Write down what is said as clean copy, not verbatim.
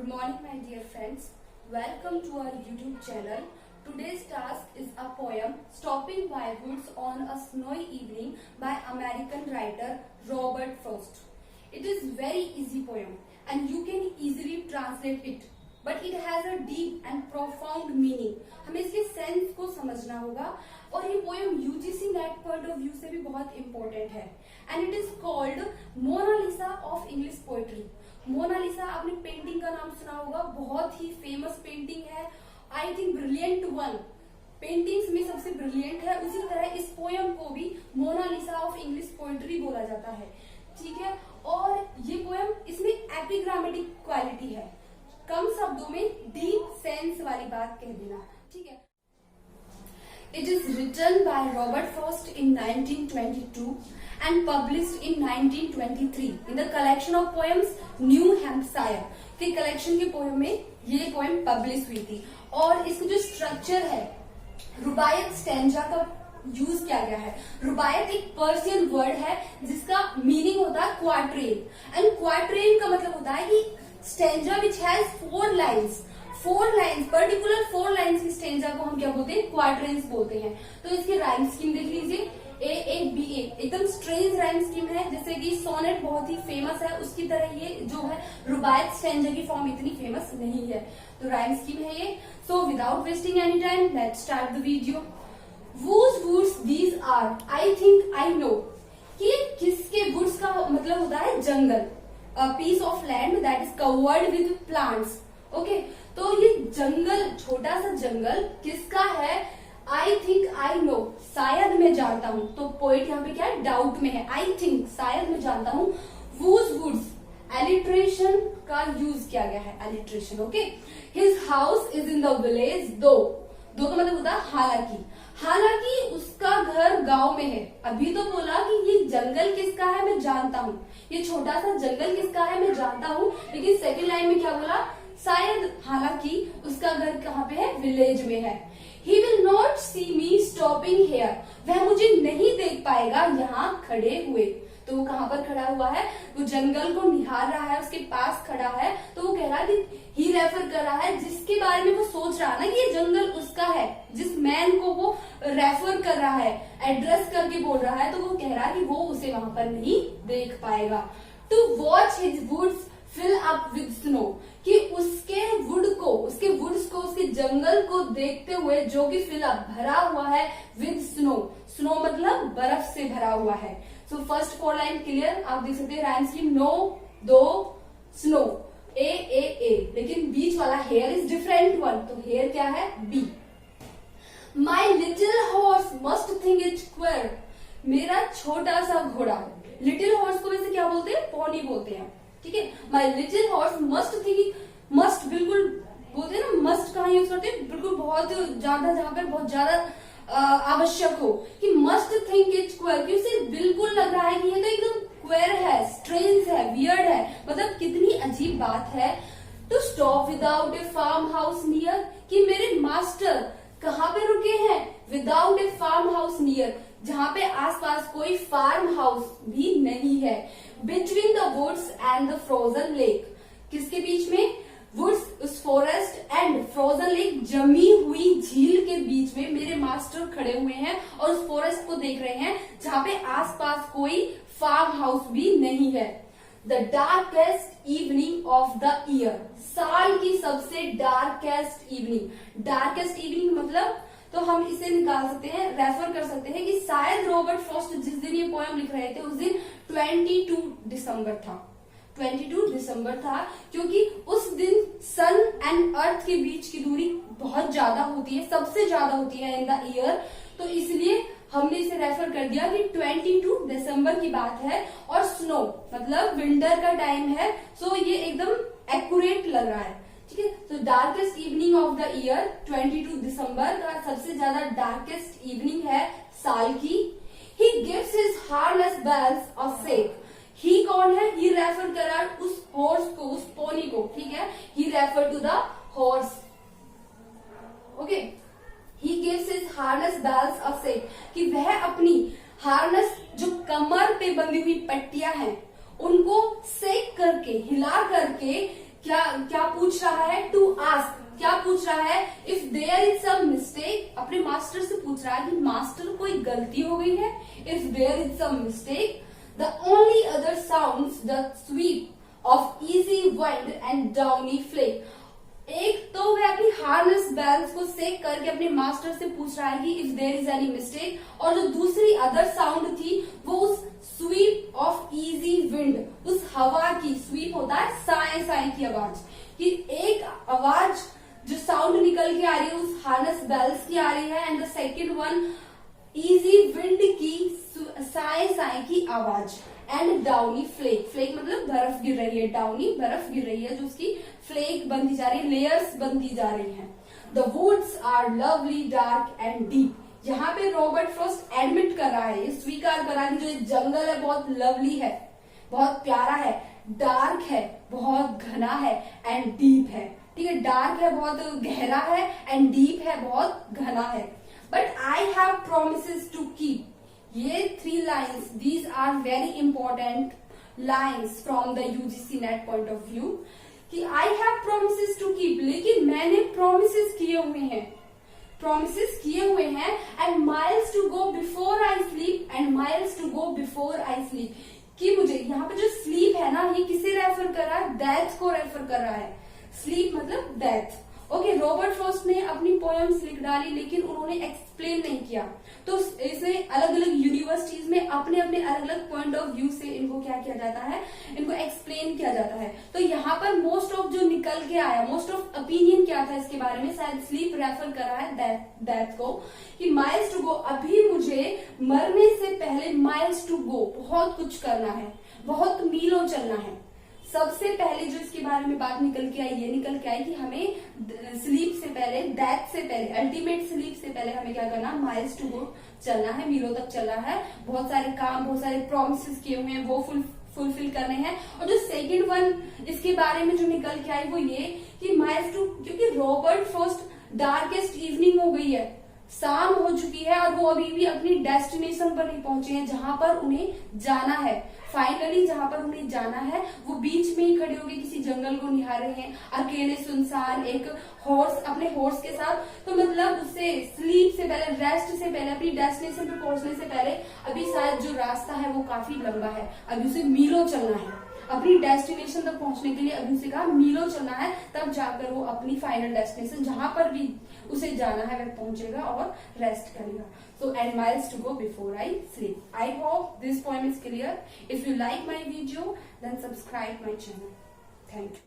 Good morning, my dear friends. Welcome to our YouTube channel. Today's task is a poem, Stopping by Woods on a Snowy Evening by American writer Robert Frost. It is very easy poem and you can easily translate it. But it has a deep and profound meaning. हमें इसके sense को समझना होगा और ये poem UGC NET point of view से भी बहुत इम्पोर्टेंट है. And it is called Mona Lisa of English poetry. Mona Lisa आपने पेंटिंग का नाम सुना होगा, बहुत ही फेमस पेंटिंग है. I think brilliant one, paintings में सबसे ब्रिलियंट है. उसी तरह इस पोएम को भी मोनालिसा ऑफ इंग्लिश पोएट्री बोला जाता है. ठीक है, और ये पोएम इसमें एपिग्रामेटिक क्वालिटी है. कम शब्दों में डीप सेंस वाली बात कह देना. ठीक है. It is written by Robert Frost in 1922 and published in 1923 in the collection of poems New Hampshire. के कलेक्शन के पोएम में ये पोएम पब्लिश हुई थी. और इसका जो स्ट्रक्चर है, रुबायत स्टैंजा का यूज किया गया है. रुबायत एक पर्शियन वर्ड है जिसका मीनिंग होता है क्वाट्रेन. एंड क्वाट्रेन का मतलब होता है कि stanza which has 4 lines. 4 lines, particular 4 lines की स्टैंजा को हम क्या बोलते हैं? क्वाड्रेंस बोलते हैं. तो इसकी राइम स्कीम देख लीजिए, AABA एकदम स्ट्रेंज राइम स्कीम है. जैसे कि सोनेट बहुत ही फेमस है, उसकी तरह ये जो है रुबायत स्टैंजा की फॉर्म इतनी फेमस नहीं है. तो राइम स्कीम है ये. So without wasting any time let's start the video. Whose woods these are? I think I know. कि किसके वुड्स का मतलब होता है जंगल. A piece of land that is covered with plants. Okay, तो ये जंगल, छोटा सा जंगल किसका है? आई थिंक आई नो, शायद मैं जानता हूं. तो पोइट यहाँ पे क्या है? डाउट में है. आई थिंक, शायद मैं जानता हूं. वूज वुड्स, एलिट्रेशन का यूज किया गया है. Alliteration. Okay. His house is in the village. दो का मतलब होता है हालांकि. हालांकि उसका घर गांव में है. अभी तो बोला कि ये जंगल किसका है मैं जानता हूँ, ये छोटा सा जंगल किसका है मैं जानता हूँ. लेकिन सेकंड लाइन में क्या बोला? शायद, हालांकि उसका घर कहाँ पे है? विलेज में है. He will not see me stopping here. वह मुझे नहीं देख पाएगा यहाँ खड़े हुए. तो वो कहाँ पर खड़ा हुआ है? वो जंगल को निहार रहा है, उसके पास खड़ा है. तो वो कह रहा है कि ही रेफर कर रहा है जिसके बारे में वो सोच रहा है ना कि ये जंगल उसका है. जिस मैन को वो रेफर कर रहा है, एड्रेस करके बोल रहा है, तो वो कह रहा है कि वो उसे वहां पर नहीं देख पाएगा. To watch his woods fill up with snow. कि उसके वुड्स को, उसके जंगल को देखते हुए, जो कि फिल अप भरा हुआ है विद स्नो. स्नो मतलब बर्फ से भरा हुआ है. So first 4 line clear. आप देख सकते हैं राइम स्कीम. नो, दो, स्नो, A. लेकिन बीच वाला हेयर इज डिफरेंट वन. तो हेयर क्या है? B. My little horse must think it queer. मेरा छोटा सा घोड़ा. लिटिल हॉर्स को वैसे क्या बोलते हैं? पोनी बोलते हैं. ठीक है. My little horse must think. Must बिल्कुल बोलते हैं ना, मस्ट कहाँ यूज करते हैं? बिल्कुल बहुत ज्यादा, जहां पर बहुत ज्यादा आवश्यक हो. कि मस्ट थिंक इट स्क्वायर, कि उसे बिल्कुल लग रहा है कि ये तो एकदम स्क्वायर है, स्ट्रेंज है, वियर्ड है. मतलब कितनी अजीब बात है. To stop without a farm house near. कि मेरे मास्टर कहाँ पे रुके हैं? Without a farm house near, जहां पे आसपास कोई फार्म हाउस भी नहीं है. Between the woods and the frozen lake. किसके बीच में? वुड्स, उस फॉरेस्ट एंड फ्रोजन लेक, जमी हुई झील के बीच में मेरे मास्टर खड़े हुए हैं और उस फॉरेस्ट को देख रहे हैं जहां पे आसपास कोई फार्म हाउस भी नहीं है. The darkest evening of the year. साल की सबसे डार्केस्ट इवनिंग. डार्केस्ट इवनिंग मतलब, तो हम इसे निकाल सकते हैं, रेफर कर सकते हैं कि शायद रॉबर्ट फ्रॉस्ट जिस दिन ये पोएम लिख रहे थे उस दिन 22 दिसंबर था. 22 दिसंबर था, क्योंकि उस दिन सन एंड अर्थ के बीच की दूरी बहुत ज्यादा होती है, सबसे ज्यादा होती है इन द ईयर. तो इसलिए हमने इसे रेफर कर दिया कि 22 दिसंबर की बात है. और स्नो मतलब विंटर का टाइम है. सो ये एकदम एक्यूरेट लग रहा है. ठीक है. तो darkest evening of the year, 22 दिसंबर का सबसे ज्यादा डार्केस्ट इवनिंग है साल की. He gives his harness bells a shake. He कौन है? ही रेफर कर रहा है उस हॉर्स को, उस पोनी को. ठीक है. He refer to the horse. Okay. He gives his harness bells a shake. कि वह अपनी हार्नेस, जो कमर पे बंधी हुई पट्टियां हैं, उनको शेक करके, हिला करके क्या क्या पूछ रहा है? टू आस्क, क्या पूछ रहा है? If there is some mistake, अपने मास्टर से पूछ रहा है कि मास्टर कोई गलती हो गई है. If there is some mistake, the only other sounds the sweep of easy wind and downy flake. एक तो वह अपनी हार्नेस बेल्स को सेक करके अपने मास्टर से पूछ रहा है कि if there is any mistake, और जो दूसरी अदर साउंड थी वो उस स्वीप ऑफ इजी विंड, उस हवा की, स्वीप होता है साए साए की आवाज, कि एक आवाज जो साउंड निकल के आ रही है उस हार्नेस बेल्स की आ रही है, and the second one easy wind की साए साए की आवाज, एंड डाउनी फ्लेक, फ्लेक मतलब बर्फ गिर रही है, डाउनी बर्फ गिर रही है जो उसकी फ्लेक बनती जा रही है, लेयर्स बनती जा रही हैं. The woods are lovely dark and deep. यहाँ पे रॉबर्ट फ्रॉस्ट एडमिट कर रहा है, ये स्वीकार कर रहा है कि जो जंगल है बहुत लवली है, बहुत प्यारा है, डार्क है, बहुत घना है, एंड डीप है. ठीक है, डार्क है, बहुत गहरा है, एंड डीप है, बहुत घना है. But I have promises to keep. ये 3 lines, these are very important lines from the UGC NET point of view, कि I have promises to keep, लेकिन मैंने प्रोमिसेस किए हुए हैं, प्रोमिसेस किए हुए हैं, and miles to go before I sleep, and miles to go before I sleep. कि मुझे यहाँ पे जो स्लीप है ना, ये किसे रेफर कर रहा है? डेथ को रेफर कर रहा है. स्लीप मतलब डेथ. ओके, रॉबर्ट फ्रॉस्ट ने अपनी पोएम्स लिख डाली, लेकिन उन्होंने एक्सप्लेन नहीं किया. तो इसे अलग अलग यूनिवर्सिटीज में अपने अपने अलग अलग पॉइंट ऑफ व्यू से इनको क्या किया जाता है, इनको एक्सप्लेन किया जाता है. तो यहाँ पर मोस्ट ऑफ जो निकल के आया, मोस्ट ऑफ ओपिनियन क्या था इसके बारे में, शायद स्लीप रेफर कर रहा है डेथ को, कि माइल्स टू गो, अभी मुझे मरने से पहले माइल्स टू गो, बहुत कुछ करना है, बहुत मीलों चलना है. सबसे पहले जो इसके बारे में बात निकल के आई, ये निकल के आई कि हमें स्लीप से पहले, डेथ से पहले, अल्टीमेट स्लीप से पहले हमें क्या करना, माइल्स टू गो चलना है, मीलों तक चलना है, बहुत सारे काम, बहुत सारे प्रोमिसेस किए हुए हैं वो फुलफिल करने हैं. और जो सेकंड वन इसके बारे में जो निकल के आई वो ये कि माइल्स टू, क्योंकि रॉबर्ट फ्रॉस्ट डार्केस्ट इवनिंग हो गई है, शाम हो चुकी है, और वो अभी भी अपनी डेस्टिनेशन पर नहीं पहुंचे हैं जहां पर उन्हें जाना है. फाइनली जहां पर उन्हें जाना है वो बीच में ही खड़े होकर किसी जंगल को निहार रहे हैं, अकेले सुनसान, एक हॉर्स, अपने हॉर्स के साथ. तो मतलब उससे स्लीप से पहले, रेस्ट से पहले, अपनी डेस्टिनेशन पे पहुंचने से पहले अभी शायद जो रास्ता है वो काफी लंबा है, अभी उसे मीलों चलना है. अपनी डेस्टिनेशन तक पहुंचने के लिए अभी उसे कहा मीलों चलना है, तब जाकर वो अपनी फाइनल डेस्टिनेशन जहां पर भी उसे जाना है वह पहुंचेगा और रेस्ट करेगा. So and miles to go before I sleep. I hope this poem is clear. If you like my video, then subscribe my channel. Thank you.